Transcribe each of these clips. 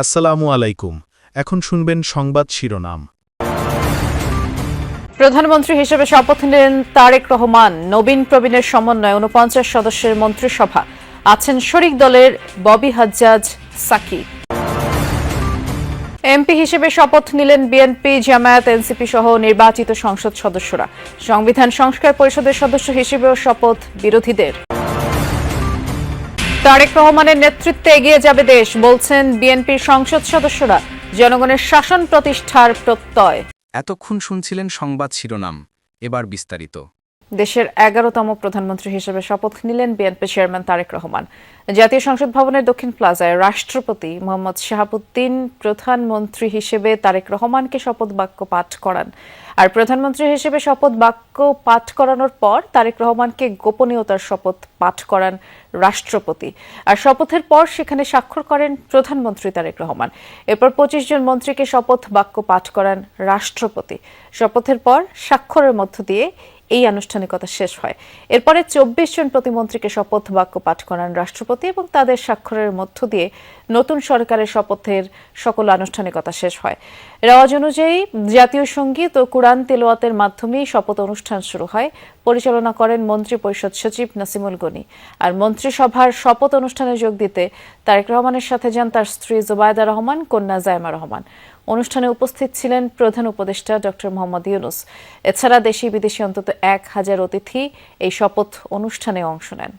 আসসালামু আলাইকুম। এখন শুনবেন সংবাদ শিরোনাম। প্রধানমন্ত্রী হিসেবে শপথ নিলেন তারেক রহমান। নবীন প্রবীণের সমন্বয়ে ৪৯ সদস্যের মন্ত্রিসভা। আছেন শরিক দলের ববি হাজ্জাজ সাকি। এমপি হিসেবে শপথ নিলেন বিএনপি, জামায়াত, এনসিপি সহ নির্বাচিত সংসদ সদস্যরা। সংবিধান সংস্কার পরিষদের সদস্য হিসেবেও শপথ বিরোধীদের। তারেক রহমানের নেতৃত্বে এগিয়ে যাবে দেশ, বলছেন বিএনপির সংসদ সদস্যরা। জনগণের শাসন প্রতিষ্ঠার প্রত্যয়। এতক্ষণ শুনছিলেন সংবাদ শিরোনাম, এবার বিস্তারিত। দেশের ১১তম প্রধানমন্ত্রী হিসেবে শপথ নিলেন বিএনপি চেয়ারম্যান তারেক রহমান। জাতীয় সংসদ ভবনের দক্ষিণ প্লাজায় রাষ্ট্রপতি মোহাম্মদ শাহাবুদ্দিন প্রধানমন্ত্রী হিসেবে তারেক রহমানকে শপথ বাক্য পাঠ করান। আর প্রধানমন্ত্রী হিসেবে শপথ বাক্য পাঠ করানোর পর তারেক রহমানকে গোপনীয়তার শপথ পাঠ করান রাষ্ট্রপতি। আর শপথের পর সেখানে স্বাক্ষর করেন প্রধানমন্ত্রী তারেক রহমান। এরপর ২৫ জন মন্ত্রীকে শপথ বাক্য পাঠ করান রাষ্ট্রপতি। শপথের পর স্বাক্ষরের মধ্য দিয়ে এই আনুষ্ঠানিকতা শেষ হয়। এরপরে ২৪ জন প্রতিমন্ত্রীকে শপথ বাক্য পাঠ করান রাষ্ট্রপতি এবং তাদের স্বাক্ষরের মধ্য দিয়ে নতুন সরকারের শপথের সকল আনুষ্ঠানিকতা শেষ হয়। রেওয়াজ অনুযায়ী জাতীয় সঙ্গীত ও কুরআন তিলাওয়াতের মাধ্যমেই শপথ অনুষ্ঠান শুরু হয়। পরিচালনা করেন মন্ত্রী পরিষদ সচিব নাসিমুল গনি। আর মন্ত্রিসভার শপথ অনুষ্ঠানে যোগ দিতে তারেক রহমানের সাথে যান তার স্ত্রী জুবাইদা রহমান, কন্যা জায়মা রহমান। অনুষ্ঠানে উপস্থিত ছিলেন প্রধান উপদেষ্টা ডক্টর মোহাম্মদ ইউনুস। এছাড়া দেশি বিদেশি অন্তত ১,০০০ অতিথি এই শপথ অনুষ্ঠানে অংশ নেন।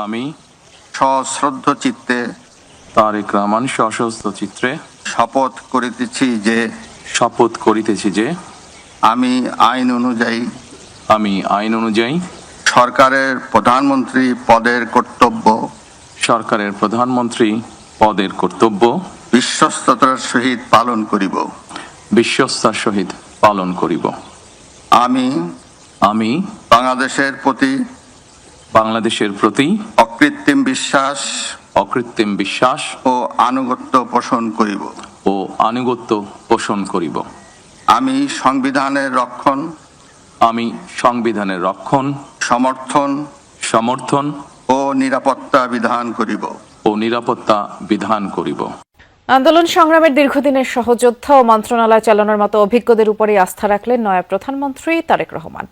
আমি সশ্রদ্ধ চিত্তে তারেক রহমান সশস্ত্র চিত্রে শপথ করিতেছি যে আমি আইন অনুযায়ী সরকারের প্রধানমন্ত্রী পদের কর্তব্য বিশ্বস্ততার সহিত পালন করিব। আমি বাংলাদেশের প্রতি অকৃত্রিম বিশ্বাস ও আনুগত্য পোষণ করিব। আমি সংবিধানের রক্ষণ সমর্থন ও নিরাপত্তা বিধান করিব। আন্দোলন সংগ্রামের দীর্ঘদিনের সহযোদ্ধা ও মন্ত্রণালয় চালানোর মতো অভিজ্ঞদের উপরই আস্থা রাখলেন নয়া প্রধানমন্ত্রী তারেক রহমান।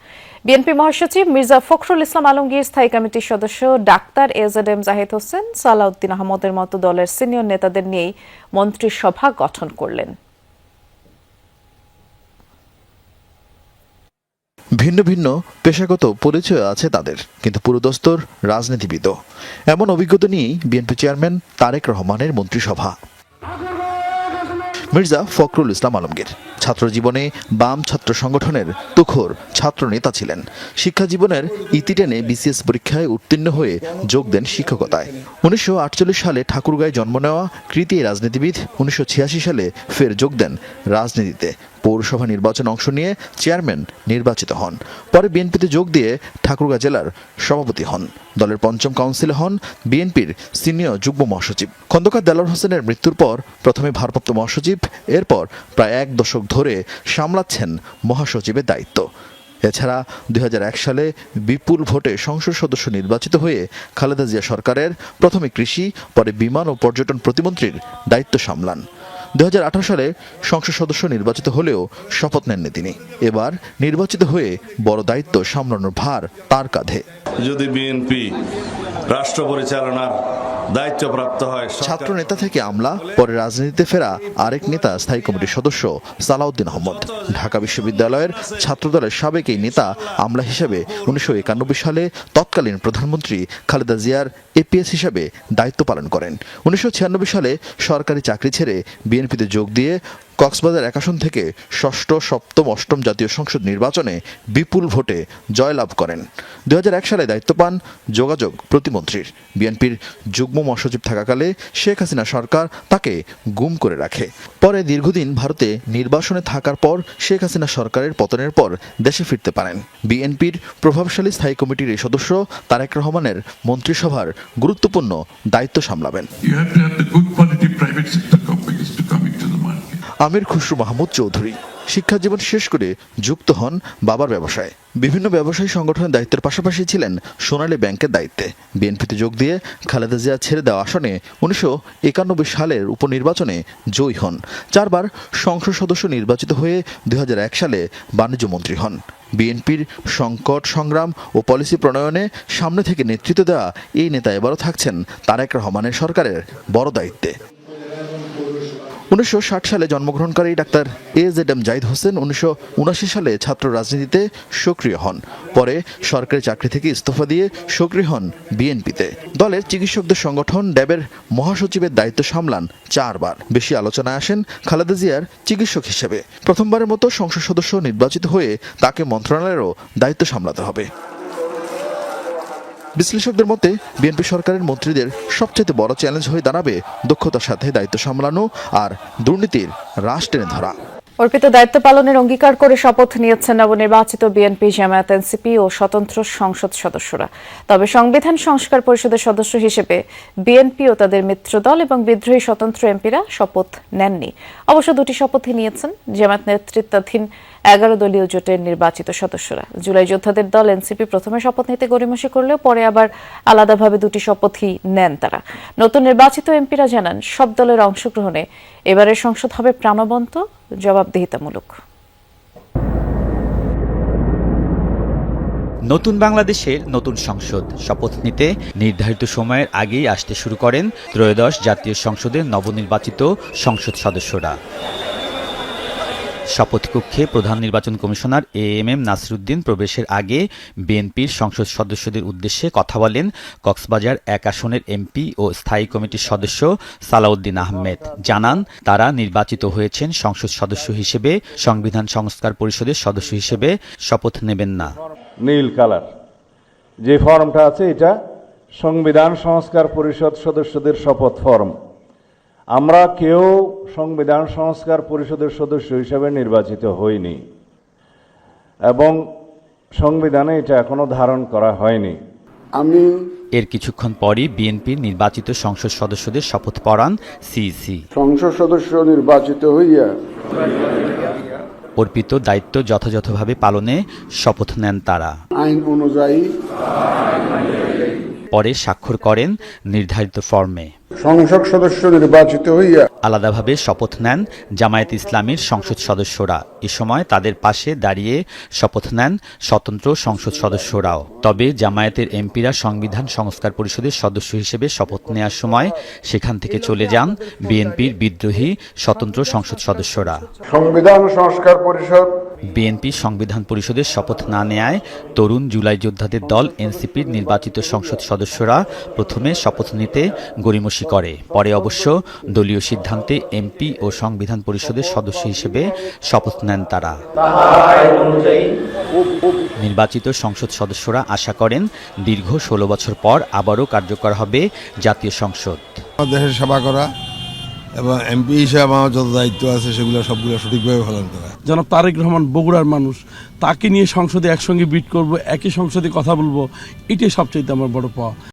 বিএনপি মহাসচিব মির্জা ফখরুল ইসলাম আলমগীর, স্থায়ী কমিটির সদস্য ডাক্তার এজেডএম জাহিদ হোসেন, সালাউদ্দিন আহমদের মতো দলের সিনিয়র নেতাদের নিয়েই মন্ত্রিসভা গঠন করলেন। ভিন্ন ভিন্ন পেশাগত পরিচয় আছে তাদের, কিন্তু পুরোদস্তর রাজনীতিবিদও। এমন অভিজ্ঞতা নিয়েই বিএনপি চেয়ারম্যান তারেক রহমানের মন্ত্রিসভা। মির্জা ফখরুল ইসলাম আলমগীর ছাত্র জীবনে বাম ছাত্র সংগঠনের তুখোর ছাত্র নেতা ছিলেন। শিক্ষা জীবনের ইতি টেনে বিসিএস পরীক্ষায় উত্তীর্ণ হয়ে যোগ দেন শিক্ষকতায়। ১৯৪৮ সালে ঠাকুরগাঁয়ে জন্ম নেওয়া কৃতি রাজনীতিবিদ ১৯৮৬ সালে ফের যোগ দেন রাজনীতিতে। পৌরসভা নির্বাচনে অংশ নিয়ে চেয়ারম্যান নির্বাচিত হন। পরে বিএনপিতে যোগ দিয়ে ঠাকুরগাঁ জেলার সভাপতি হন। দলের পঞ্চম কাউন্সিলে হন বিএনপির সিনিয়র যুগ্ম মহাসচিব। খন্দকার দেলোয়ার হোসেনের মৃত্যুর পর প্রথমে ভারপ্রাপ্ত মহাসচিব, এরপর প্রায় ১ দশক ধরে সামলাচ্ছেন মহাসচিবের দায়িত্ব। এছাড়া ২০০১ সালে বিপুল ভোটে সংসদ সদস্য নির্বাচিত হয়ে খালেদা জিয়া সরকারের প্রথমে কৃষি, পরে বিমান ও পর্যটন প্রতিমন্ত্রীর দায়িত্ব সামলান। ২০১৮ সালে সংসদ সদস্য নির্বাচিত হলেও শপথ নেননি তিনি। এবার নির্বাচিত হয়ে বড় দায়িত্ব সামলানোর ভার তার কাঁধে। যদি বিএনপি রাষ্ট্র পরিচালনার দায়িত্বপ্রাপ্ত হয়, ছাত্র নেতা থেকে আমলা, পরে রাজনীতিতে ফেরা আরেক নেতা স্থায়ী কমিটির সদস্য সালাউদ্দিন আহমদ। ঢাকা বিশ্ববিদ্যালয়ের ছাত্রদলের সাবেক এই নেতা আমলা হিসেবে ১৯৯১ সালে তৎকালীন প্রধানমন্ত্রী খালেদা জিয়ার এপিএস হিসেবে দায়িত্ব পালন করেন। ১৯৯৬ সালে সরকারি চাকরি ছেড়ে বিএনপিতে যোগ দিয়ে কক্সবাজার ১ আসন থেকে ষষ্ঠ, সপ্তম, অষ্টম জাতীয় সংসদ নির্বাচনে বিপুল ভোটে জয়লাভ করেন। ২০০১ সালে দায়িত্ব পান যোগাযোগ প্রতিমন্ত্রীর। বিএনপির যুগ্ম মহাসচিব থাকাকালে শেখ হাসিনা সরকার তাকে গুম করে রাখে। পরে দীর্ঘদিন ভারতে নির্বাসনে থাকার পর শেখ হাসিনা সরকারের পতনের পর দেশে ফিরতে পারেন। বিএনপির প্রভাবশালী স্থায়ী কমিটির এই সদস্য তারেক রহমানের মন্ত্রিসভার গুরুত্বপূর্ণ দায়িত্ব সামলাবেন। আমির খুসরু মাহমুদ চৌধুরী শিক্ষা জীবন শেষ করে যুক্ত হন বাবার ব্যবসায়। বিভিন্ন ব্যবসায়ী সংগঠনের দায়িত্বের পাশাপাশি ছিলেন সোনালী ব্যাংকের দায়িত্বে। বিএনপিতে যোগ দিয়ে খালেদা জিয়া ছেড়ে দেওয়া আসনে 1991 সালের উপনির্বাচনে জয়ী হন। 4 বার সংসদ সদস্য নির্বাচিত হয়ে 2001 সালে বাণিজ্য মন্ত্রী হন। বিএনপির সংকট সংগ্রাম ও পলিসি প্রণয়নে সামনে থেকে নেতৃত্ব দেওয়া এই নেতা এবারও থাকছেন তারেক রহমানের সরকারের বড় দায়িত্বে। 1960 সালে জন্মগ্রহণকারী ডাক্তার AZM জাহিদ হোসেন 1979 সালে ছাত্র রাজনীতিতে সক্রিয় হন। পরে সরকারি চাকরি থেকে ইস্তফা দিয়ে সক্রিয় হন বিএনপিতে। দলের চিকিৎসকদের সংগঠন ড্যাবের মহাসচিবের দায়িত্ব সামলান 4 বার। বেশি আলোচনায় আসেন খালেদা জিয়ার চিকিৎসক হিসেবে। প্রথমবারের মতো সংসদ সদস্য নির্বাচিত হয়ে তাকে মন্ত্রণালয়েরও দায়িত্ব সামলাতে হবে। বিশ্লেষকদের মতে বিএনপি সরকারের মন্ত্রীদের সবচেয়ে বড় চ্যালেঞ্জ হয়ে দাঁড়াবে দক্ষতার সাথে দায়িত্ব সামলানো আর দুর্নীতির রাশ টেনে ধরা। অর্পিত দায়িত্ব পালনের অঙ্গীকার করে শপথ নিয়েছেন নবনির্বাচিত বিএনপি, জামায়াত, এনসিপি ও স্বতন্ত্র সংসদ সদস্যরা। তবে সংবিধান সংস্কার পরিষদের সদস্য হিসেবে বিএনপি ও তাদের মিত্রদল এবং বিদ্রোহী স্বতন্ত্র এমপিরা শপথ নেননি। অবশ্য দুটি শপথই নিয়েছেন জামায়াত নেতৃত্বাধীন 11 দলীয় জোটের নির্বাচিত সদস্যরা। জুলাই যোদ্ধাদের দল এনসিপি প্রথমে শপথ নিতে গড়িমসি করলেও পরে আবার আলাদাভাবে দুটি শপথই নেন তারা। নতুন নির্বাচিত এমপিরা জানান, সব দলের অংশগ্রহণে এবারের সংসদ হবে প্রাণবন্ত, জবাবদিহিতামূলক। নতুন বাংলাদেশের নতুন সংসদ শপথ নিতে নির্ধারিত সময়ের আগেই আসতে শুরু করেন ত্রয়োদশ জাতীয় সংসদের নবনির্বাচিত সংসদ সদস্যরা। শপথকক্ষে প্রধান নির্বাচন কমিশনার AMM নাসিরউদ্দিন প্রবেশের আগে বিএনপির সংসদ সদস্যদের উদ্দেশ্যে কথা বলেন কক্সবাজার 1 আসনের এমপি ও স্থায়ী কমিটির সদস্য সালাউদ্দিন আহমেদ। জানান, তারা নির্বাচিত হয়েছেন সংসদ সদস্য হিসেবে, সংবিধান সংস্কার পরিষদের সদস্য হিসেবে শপথ নেবেন না। নীল কালার যে ফর্মটা আছে, এটা সংবিধান সংস্কার পরিষদ সদস্যদের শপথ ফর্ম। আমরা কেউ সংবিধান সংস্কার পরিষদের সদস্য হিসেবে নির্বাচিত হইনি এবং সংবিধানে এটা এখনো ধারণ করা হয়নি। এর কিছুক্ষণ পরই বিএনপির নির্বাচিত সংসদ সদস্যদের শপথ পড়ান সিইসি। সংসদ সদস্য নির্বাচিত হইয়া অর্পিত দায়িত্ব যথাযথভাবে পালনে শপথ নেন তারা। আইন অনুযায়ী পরে স্বাক্ষর করেন নির্ধারিত ফর্মে। সংসদ সদস্য নির্বাচিত হইয়া আলাদাভাবে শপথ নেন জামায়াত ইসলামীর সংসদ সদস্যরা। এ সময় তাদের পাশে দাঁড়িয়ে শপথ নেন স্বতন্ত্র সংসদ সদস্যরাও। তবে জামায়াতের এমপিরা সংবিধান সংস্কার পরিষদের সদস্য হিসেবে শপথ নেওয়ার সময় সেখান থেকে চলে যান বিএনপির বিদ্রোহী স্বতন্ত্র সংসদ সদস্যরা। সংবিধান সংস্কার পরিষদ বিএনপি সংবিধান পরিষদের শপথ না নেয়ায় তরুণ জুলাই যোদ্ধাদের দল এনসিপির নির্বাচিত সংসদ সদস্যরা প্রথমে শপথ নিতে গড়িমসি করে। পরে অবশ্য দলীয় সিদ্ধান্তে এমপি ও সংবিধান পরিষদের সদস্য হিসেবে শপথ নেন তারা। নির্বাচিত সংসদ সদস্যরা আশা করেন দীর্ঘ 16 বছর পর আবারও কার্যকর হবে জাতীয় সংসদ। দেশের সেবা করা এবং এমপি হিসেবে আমার যত দায়িত্ব আছে সেগুলো সবগুলো সঠিকভাবে পালন করা। জনাব তারেক রহমান বগুড়ার মানুষ, তাকে নিয়ে সংসদে একসঙ্গে বিট করব, একই সংসদে কথা বলবো, এটাই সবচেয়ে আমার বড় পাওয়া।